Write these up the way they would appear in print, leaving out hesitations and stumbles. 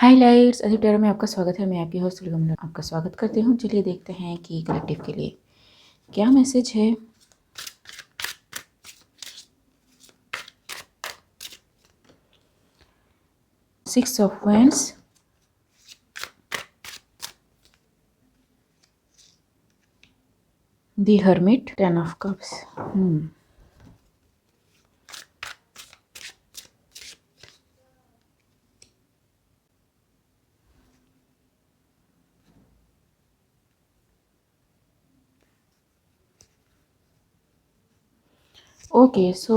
Highlights अजीब tarot में आपका स्वागत है। मैं आपकी होस्ट सुलगम आपका स्वागत करती हूँ। चलिए देखते हैं कि कलेक्टिव के लिए क्या मैसेज है। Six of wands, the hermit, ten of cups. Okay, so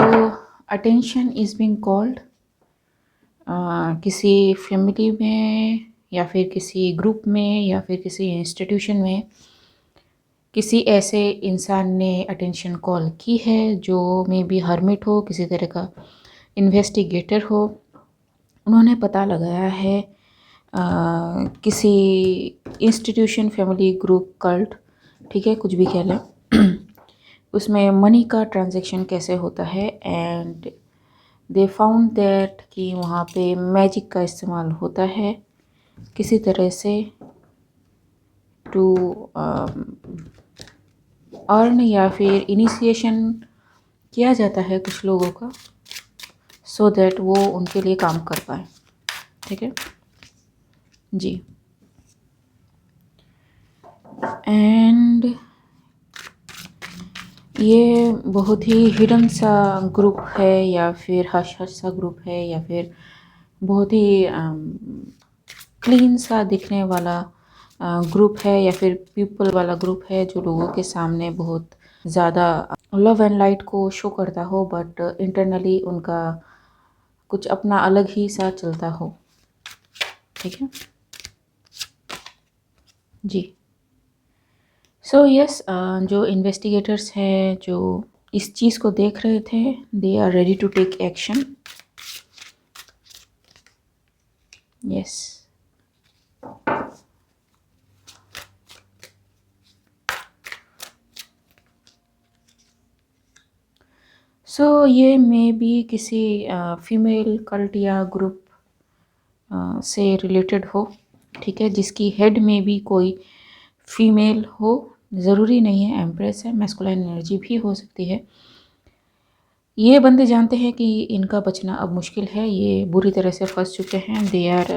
attention is being called किसी फैमिली में या फिर किसी ग्रुप में या फिर किसी इंस्टीट्यूशन में किसी ऐसे इंसान ने अटेंशन कॉल की है जो मे बी हर्मिट हो, किसी तरह का इन्वेस्टिगेटर हो। उन्होंने पता लगाया है किसी इंस्टीट्यूशन, फैमिली, ग्रुप, कल्ट, ठीक है, कुछ भी कह लें, उसमें मनी का ट्रांजैक्शन कैसे होता है। एंड दे फाउंड दैट कि वहाँ पे मैजिक का इस्तेमाल होता है किसी तरह से टू अर्न, या फिर इनिशिएशन किया जाता है कुछ लोगों का सो दैट वो उनके लिए काम कर पाए। ठीक है जी। एंड ये बहुत ही हिडन सा ग्रुप है या फिर हश हश सा ग्रुप है या फिर बहुत ही क्लीन सा दिखने वाला ग्रुप है या फिर पीपल वाला ग्रुप है जो लोगों के सामने बहुत ज़्यादा लव एंड लाइट को शो करता हो, बट इंटरनली उनका कुछ अपना अलग ही सा चलता हो। ठीक है जी। सो यस, जो इन्वेस्टिगेटर्स हैं जो इस चीज़ को देख रहे थे, they are ready to take action. Yes, so ये मे बी किसी फीमेल कल्ट या ग्रुप से रिलेटेड हो, ठीक है, जिसकी हेड में भी कोई फीमेल हो। ज़रूरी नहीं है एम्प्रेस है, मैस्कुलाइन एनर्जी भी हो सकती है। ये बंदे जानते हैं कि इनका बचना अब मुश्किल है, ये बुरी तरह से फंस चुके हैं। They are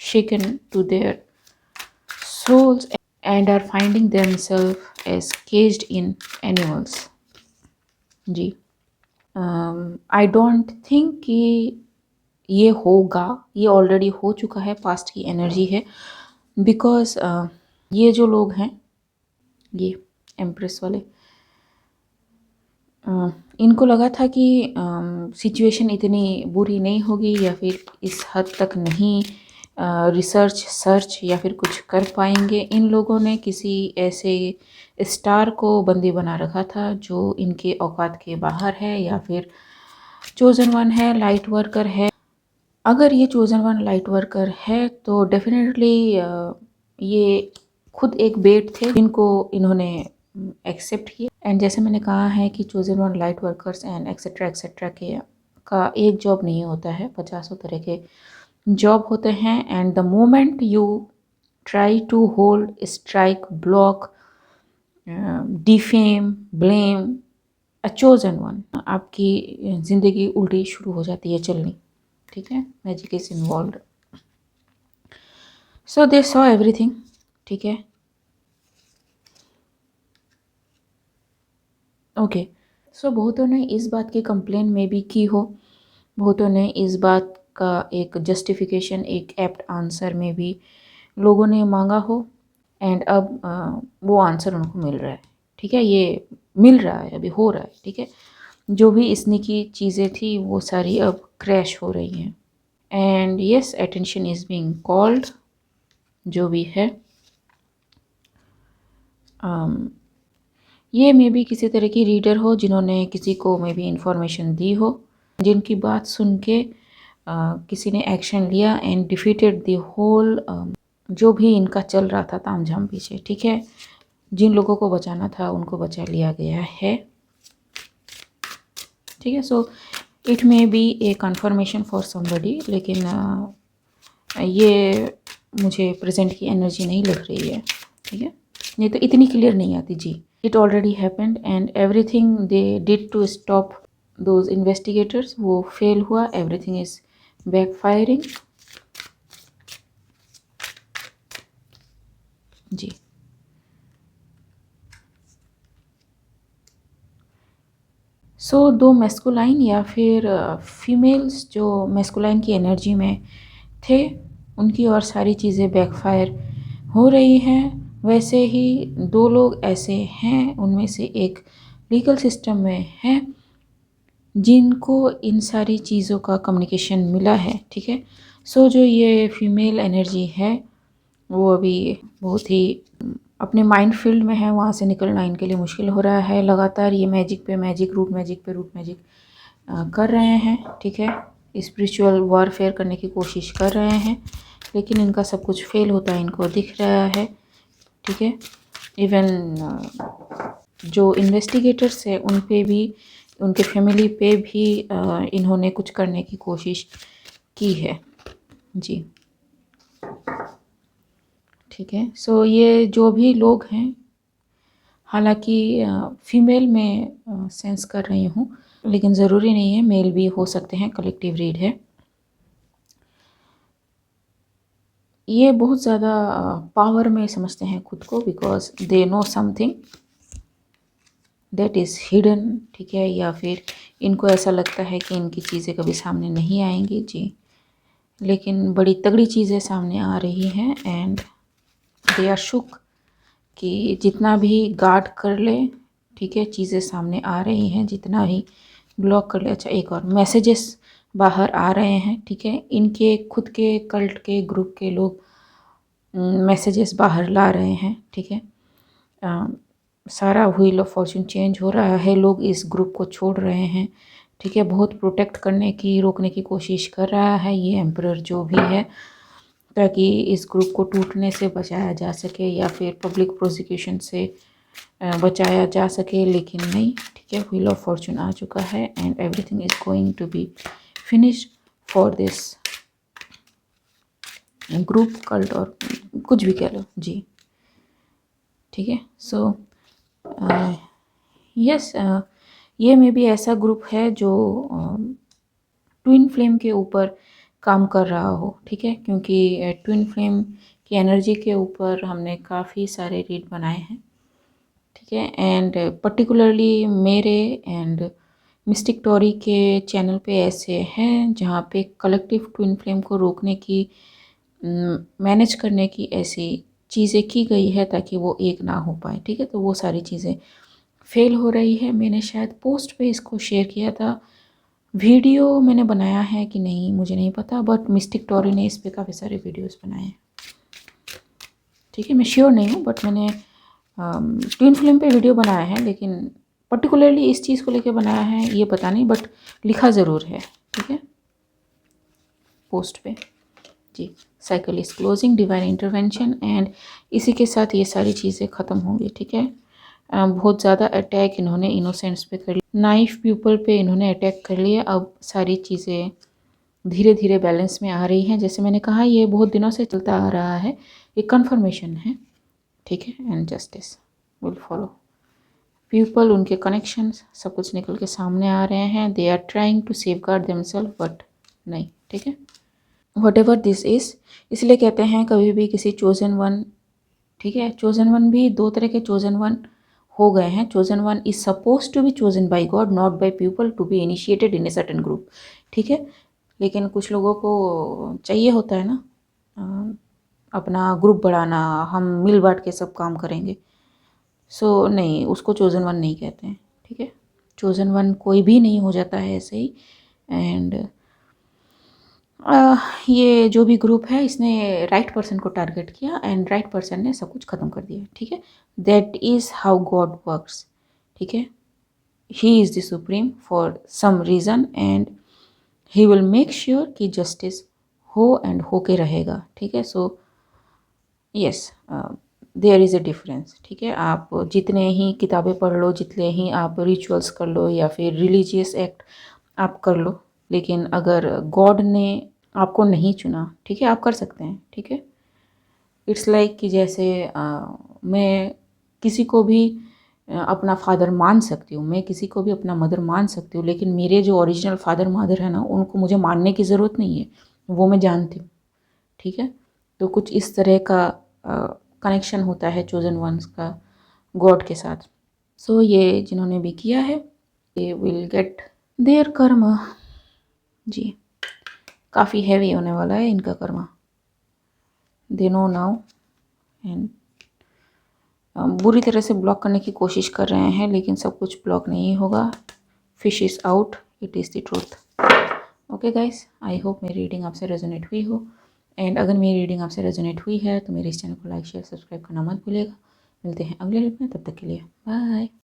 shaken to their souls and are finding themselves as caged in animals. जी, आई डोंट थिंक कि ये होगा, ये ऑलरेडी हो चुका है, पास्ट की एनर्जी है। बिकॉज ये जो लोग हैं, ये एम्प्रेस वाले, इनको लगा था कि सिचुएशन इतनी बुरी नहीं होगी या फिर इस हद तक नहीं रिसर्च सर्च या फिर कुछ कर पाएंगे। इन लोगों ने किसी ऐसे स्टार को बंदी बना रखा था जो इनके औकात के बाहर है या फिर चोजन वन है, लाइट वर्कर है। अगर ये चोजन वन लाइट वर्कर है तो डेफिनेटली ये खुद एक बेट थे जिनको इन्होंने एक्सेप्ट किया। एंड जैसे मैंने कहा है कि chosen one light workers and etcetera के का एक जॉब नहीं होता है, 50 तरह के जॉब होते हैं। And the moment you try to hold, strike, block, defame, blame a chosen one, आपकी ज़िंदगी उल्टी शुरू हो जाती है चलनी। ठीक है, magic is involve. So they saw everything. ठीक है, ओके। सो बहुतों ने इस बात की कंप्लेन में भी की हो, बहुतों ने इस बात का एक जस्टिफिकेशन, एक एप्ट आंसर में भी लोगों ने मांगा हो। एंड अब वो आंसर उनको मिल रहा है। ठीक है, ये मिल रहा है, अभी हो रहा है। ठीक है, जो भी इसने की चीज़ें थी वो सारी अब क्रैश हो रही हैं। And yes, attention is being called, जो भी है। ये मे बी किसी तरह की रीडर हो जिन्होंने किसी को मे बी इंफॉर्मेशन दी हो, जिनकी बात सुन के किसी ने एक्शन लिया एंड डिफीटेड द होल जो भी इनका चल रहा था तामझाम पीछे। ठीक है, जिन लोगों को बचाना था उनको बचा लिया गया है। ठीक है, so it may be a confirmation for somebody, लेकिन ये मुझे प्रेजेंट की एनर्जी नहीं लग रही है, ठीक है। ये तो इतनी क्लियर नहीं आती जी। It already happened and everything they did to stop those investigators, वो फेल हुआ, एवरीथिंग इज बैकफायरिंग जी। सो दो मैस्कुलाइन या फिर फीमेल्स जो मैस्कुलाइन की एनर्जी में थे, उनकी और सारी चीज़ें बैकफायर हो रही हैं। वैसे ही दो लोग ऐसे हैं, उनमें से एक लीगल सिस्टम में है, जिनको इन सारी चीज़ों का कम्युनिकेशन मिला है, ठीक है। सो जो ये फीमेल एनर्जी है वो अभी बहुत ही अपने माइंड फील्ड में है, वहाँ से निकलना इनके लिए मुश्किल हो रहा है। लगातार ये मैजिक पे मैजिक, रूट मैजिक पे रूट मैजिक कर रहे हैं, ठीक है। स्पिरिचुअल वॉरफेयर करने की कोशिश कर रहे हैं, लेकिन इनका सब कुछ फेल होता है इनको दिख रहा है, ठीक है। इवन जो इन्वेस्टिगेटर्स है उन पे भी, उनके फैमिली पे भी इन्होंने कुछ करने की कोशिश की है जी, ठीक है। सो ये जो भी लोग हैं, हालांकि फीमेल में सेंस कर रही हूँ, लेकिन ज़रूरी नहीं है, मेल भी हो सकते हैं, कलेक्टिव रीड है। ये बहुत ज़्यादा पावर में समझते हैं खुद को, because they know something that is hidden, ठीक है। या फिर इनको ऐसा लगता है कि इनकी चीज़ें कभी सामने नहीं आएंगी जी, लेकिन बड़ी तगड़ी चीज़ें सामने आ रही हैं एंड दे आर शुक कि जितना भी गार्ड कर ले, ठीक है, चीज़ें सामने आ रही हैं, जितना भी ब्लॉक कर ले। अच्छा, एक और मैसेजेस बाहर आ रहे हैं, ठीक है। इनके खुद के कल्ट के ग्रुप के लोग मैसेजेस बाहर ला रहे हैं, ठीक है। सारा व्हील ऑफ फॉर्चून चेंज हो रहा है, लोग इस ग्रुप को छोड़ रहे हैं, ठीक है। बहुत प्रोटेक्ट करने की, रोकने की कोशिश कर रहा है ये एम्परर जो भी है, ताकि इस ग्रुप को टूटने से बचाया जा सके या फिर पब्लिक प्रोसिक्यूशन से बचाया जा सके, लेकिन नहीं, ठीक है। व्हील ऑफ फॉर्चून आ चुका है and everything is going to be finished for this group, cult और कुछ भी कह लो जी, ठीक है। सो यस, ये में भी ऐसा ग्रुप है जो ट्विन फ्लेम के ऊपर काम कर रहा हो, ठीक है। क्योंकि ट्विन फ्लेम की एनर्जी के ऊपर हमने काफ़ी सारे रीड बनाए हैं, ठीक है। एंड पर्टिकुलरली मेरे एंड मिस्टिक टॉरी के चैनल पे ऐसे हैं जहाँ पे कलेक्टिव ट्विन फ्लेम को रोकने की, मैनेज करने की ऐसी चीज़ें की गई है ताकि वो एक ना हो पाए, ठीक है। तो वो सारी चीज़ें फेल हो रही है। मैंने शायद पोस्ट पे इसको शेयर किया था, वीडियो मैंने बनाया है कि नहीं मुझे नहीं पता, बट मिस्टिक टॉरी ने इस पे काफ़ी सारे वीडियोस बनाए हैं, ठीक है। मैं श्योर नहीं हूँ, बट मैंने ट्विन फ्लेम पे वीडियो बनाया है, लेकिन पर्टिकुलरली इस चीज़ को लेके बनाया है ये पता नहीं, बट लिखा ज़रूर है, ठीक है, पोस्ट पे जी। Cycle is closing, divine intervention, and इसी के साथ ये सारी चीज़ें ख़त्म होंगी, ठीक है। बहुत ज़्यादा अटैक इन्होंने इनोसेंट्स पे कर लिया, नाइफ पीपल पे इन्होंने अटैक कर लिया। अब सारी चीज़ें धीरे धीरे बैलेंस में आ रही हैं। जैसे मैंने कहा, ये बहुत दिनों से चलता आ रहा है, ये कन्फर्मेशन है, ठीक है। And justice will follow. People, उनके कनेक्शंस, सब कुछ निकल के सामने आ रहे हैं। They are trying to safeguard themselves, but नहीं, ठीक है। वट एवर दिस इज़, इसलिए कहते हैं कभी भी किसी चोजन वन, ठीक है, चोजन वन भी दो तरह के चोजन वन हो गए हैं। Chosen one is suppose to be chosen by God, not by people, to be initiated in a certain group, ठीक है। लेकिन कुछ लोगों को चाहिए होता है ना अपना ग्रुप बढ़ाना, हम मिल बांट के सब काम करेंगे। सो नहीं, उसको चोजन वन नहीं कहते हैं, ठीक है। चोजन वन कोई भी नहीं हो जाता है ऐसे ही। एंड ये जो भी ग्रुप है, इसने राइट पर्सन को टारगेट किया एंड राइट पर्सन ने सब कुछ ख़त्म कर दिया, ठीक है। That is how God works, ठीक है। He is the supreme for some reason and he will make sure कि जस्टिस हो एंड हो के रहेगा, ठीक है। So yes, there is a difference, ठीक है। आप जितने ही किताबें पढ़ लो, जितने ही आप रिचुअल्स कर लो या फिर रिलीजियस एक्ट आप कर लो, लेकिन अगर गॉड ने आपको नहीं चुना, ठीक है, आप कर सकते हैं, ठीक है। इट्स लाइक कि जैसे मैं किसी को भी अपना फादर मान सकती हूँ, मैं किसी को भी अपना मदर मान सकती हूँ, लेकिन मेरे जो ओरिजिनल फादर मदर है ना, उनको मुझे मानने की ज़रूरत नहीं है, वो मैं जानती हूँ, ठीक है। तो कुछ इस तरह का कनेक्शन होता है चोजन वंस का गॉड के साथ। सो ये जिन्होंने भी किया है, ये विल गेट देयर कर्मा। जी, काफ़ी हैवी होने वाला है इनका Karma, they know now. And बुरी तरह से ब्लॉक करने की कोशिश कर रहे हैं, लेकिन सब कुछ ब्लॉक नहीं होगा। Fish is out, it is the truth. Okay guys, I hope मेरी रीडिंग आपसे रेजोनेट हुई हो। एंड अगर मेरी रीडिंग आपसे रेजोनेट हुई है तो मेरे इस चैनल को लाइक शेयर सब्सक्राइब करना मत भूलिएगा। मिलते हैं अगले वीडियो में, तब तक के लिए बाय।